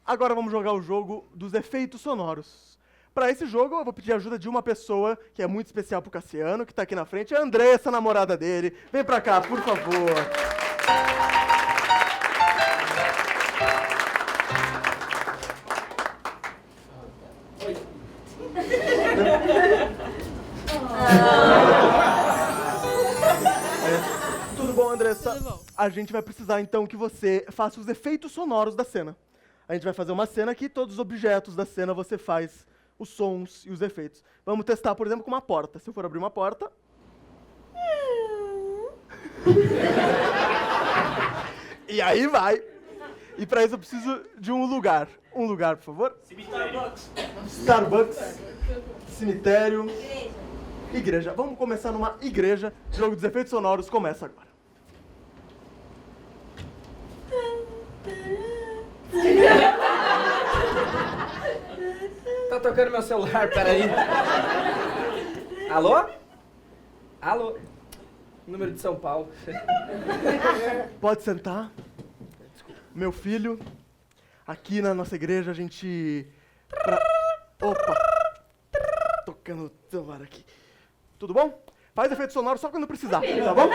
Agora vamos jogar o jogo dos efeitos sonoros. Para esse jogo, eu vou pedir a ajuda de uma pessoa que é muito especial pro Cassiano, que tá aqui na frente, é a Andressa, a namorada dele. Vem pra cá, por favor. Tudo bom, Andressa? Tudo bom. A gente vai precisar, então, que você faça os efeitos sonoros da cena. A gente vai fazer uma cena que todos os objetos da cena você faz os sons e os efeitos. Vamos testar, por exemplo, com uma porta. Se eu for abrir uma porta... E aí vai. E pra isso eu preciso de um lugar. Um lugar, por favor. Starbucks. Starbucks. Cemitério. Igreja. Vamos começar numa igreja. O jogo dos efeitos sonoros começa agora. Tá tocando meu celular, peraí. Alô? Alô? Número de São Paulo. Pode sentar. Meu filho, aqui na nossa igreja a gente... Opa! Tocando o celular aqui. Tudo bom? Faz efeito sonoro só quando precisar, tá bom?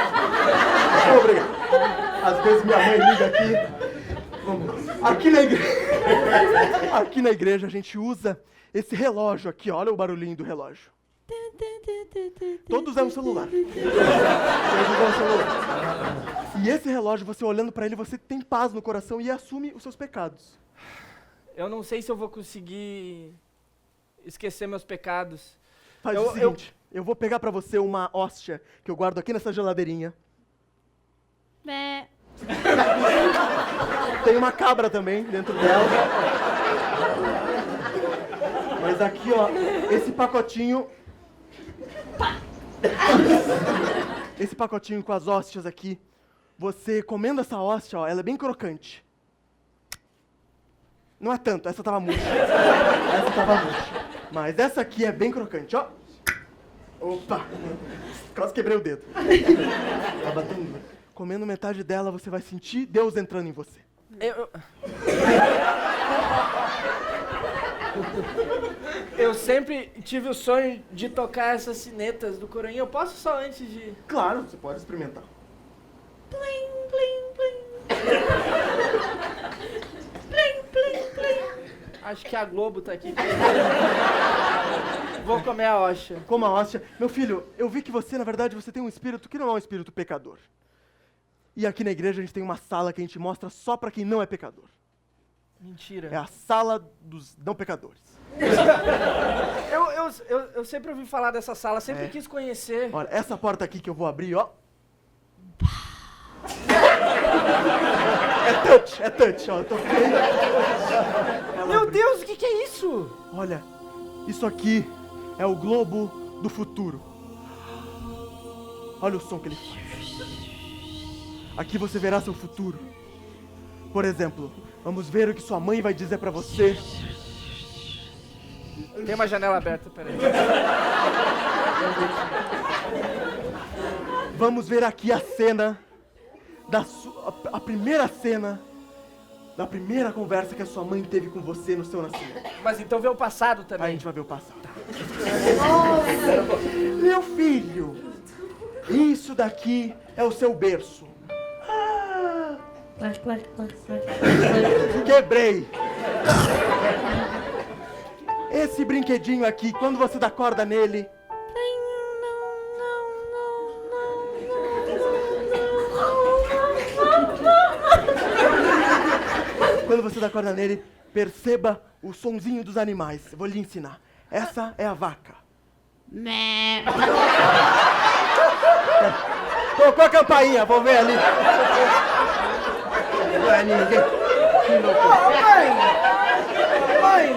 Obrigado. Às vezes minha mãe liga aqui. Vamos. Aqui na igreja a gente usa esse relógio aqui, olha o barulhinho do relógio. Todos usam o celular. E esse relógio, você olhando pra ele, você tem paz no coração e assume os seus pecados. Eu não sei se eu vou conseguir esquecer meus pecados. Faz o seguinte, eu vou pegar pra você uma hóstia que eu guardo aqui nessa geladeirinha. Bé. Tem uma cabra também dentro dela. Mas aqui, ó, esse pacotinho... Esse pacotinho com as hóstias aqui, você comendo essa hóstia, ó, ela é bem crocante. Não é tanto, essa tava murcha. Essa tava murcha. Mas essa aqui é bem crocante, ó. Opa! Quase quebrei o dedo. Tá batendo. Comendo metade dela, você vai sentir Deus entrando em você. Eu sempre tive o sonho de tocar essas sinetas do coroinha. Eu posso só antes de... Claro, você pode experimentar. Plim, plim, plim. Plim, plim, plim. Acho que a Globo tá aqui. Vou comer a hóstia. Como a hóstia. Meu filho, eu vi que você, na verdade, você tem um espírito que não é um espírito pecador. E aqui na igreja a gente tem uma sala que a gente mostra só pra quem não é pecador. Mentira. É a sala dos não pecadores. Eu sempre ouvi falar dessa sala, sempre quis conhecer. Olha, essa porta aqui que eu vou abrir, ó. É touch, ó. Eu toquei. Meu Deus, o que é isso? Olha, isso aqui é o globo do futuro. Olha o som que ele faz. Aqui você verá seu futuro. Por exemplo, vamos ver o que sua mãe vai dizer pra você. Tem uma janela aberta, peraí. Vamos ver aqui a cena a primeira cena da primeira conversa que a sua mãe teve com você no seu nascimento. Mas então vê o passado Aí a também. gente vai ver o passado. Meu filho, isso daqui é o seu berço. Quebrei. Esse brinquedinho aqui, quando você dá corda nele... Quando você dá corda nele, perceba o sonzinho dos animais. Eu vou lhe ensinar. Essa é a vaca. Bé. Tocou a campainha, vou ver ali. Não é ninguém. Mãe!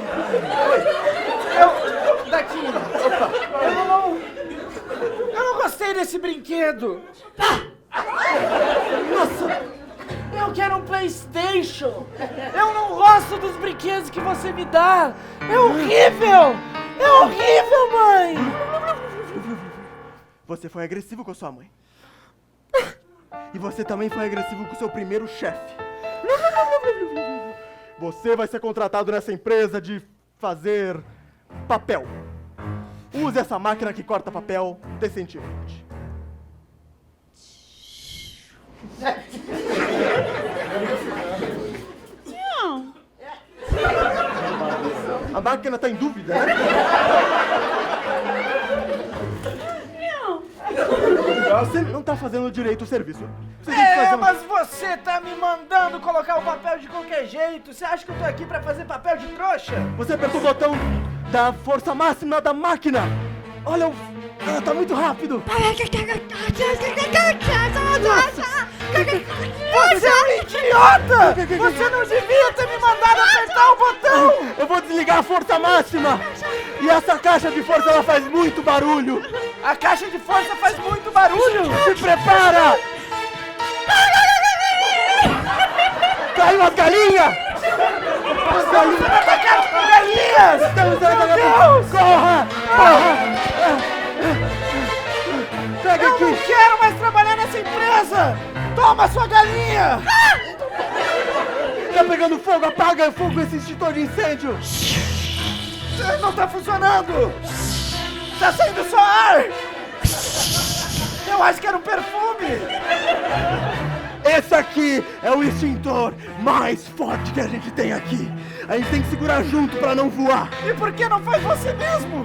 Daqui! Opa! Eu não gostei desse brinquedo! Nossa! Eu quero um PlayStation! Eu não gosto dos brinquedos que você me dá! É horrível! É horrível, mãe! Você foi agressivo com a sua mãe. E você também foi agressivo com o seu primeiro chefe. Você vai ser contratado nessa empresa de fazer papel. Use essa máquina que corta papel decentemente. Não. A máquina tá em dúvida, né? Não. Você não tá fazendo direito o serviço. Você tem que fazer Mas você tá me mandando colocar o papel de qualquer jeito. Você acha que eu tô aqui pra fazer papel de trouxa? Você apertou o botão da força máxima da máquina. Olha, tá muito rápido. Você é um idiota! Você não devia ter me mandado apertar o botão! Eu vou desligar a força máxima. E essa caixa de força, ela faz muito barulho. A caixa de força faz muito barulho! Se prepara! Caiu as galinhas! As galinhas! Atacaram com galinhas! Estamos Meu Deus! Corra! Corra! Pega Eu aqui! não quero mais trabalhar nessa empresa! Toma sua galinha! Tá pegando fogo! Apaga o fogo esse extintor de incêndio! Não tá funcionando! Tá saindo só ar! Eu acho que era um perfume! Esse aqui é o extintor mais forte que a gente tem aqui. A gente tem que segurar junto pra não voar. E por que não faz você mesmo?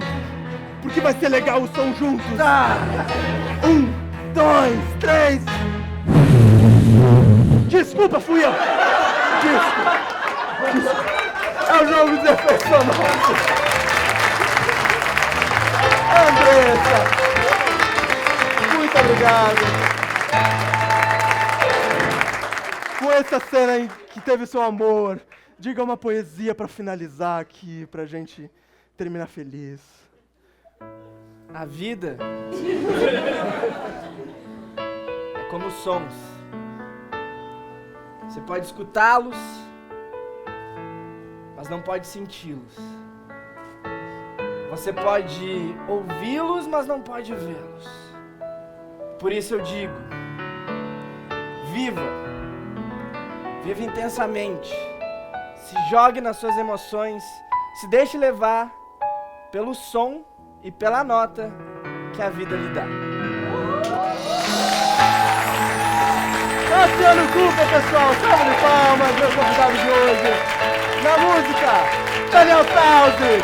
Porque vai ser legal o som juntos. Tá! 1, 2, 3. Desculpa, fui eu. Desculpa. É o jogo dos efeitos sonoros. Andressa, muito obrigado. Com essa cena em que teve seu amor, diga uma poesia pra finalizar aqui, pra gente terminar feliz. A vida é como os sons. Você pode escutá-los, mas não pode senti-los. Você pode ouvi-los, mas não pode vê-los. Por isso eu digo, viva! Viva intensamente. Se jogue nas suas emoções, se deixe levar pelo som e pela nota que a vida lhe dá. Cassiano Cooper, pessoal, salve de palmas, meu convidado de hoje. Na música, Daniel Tausi.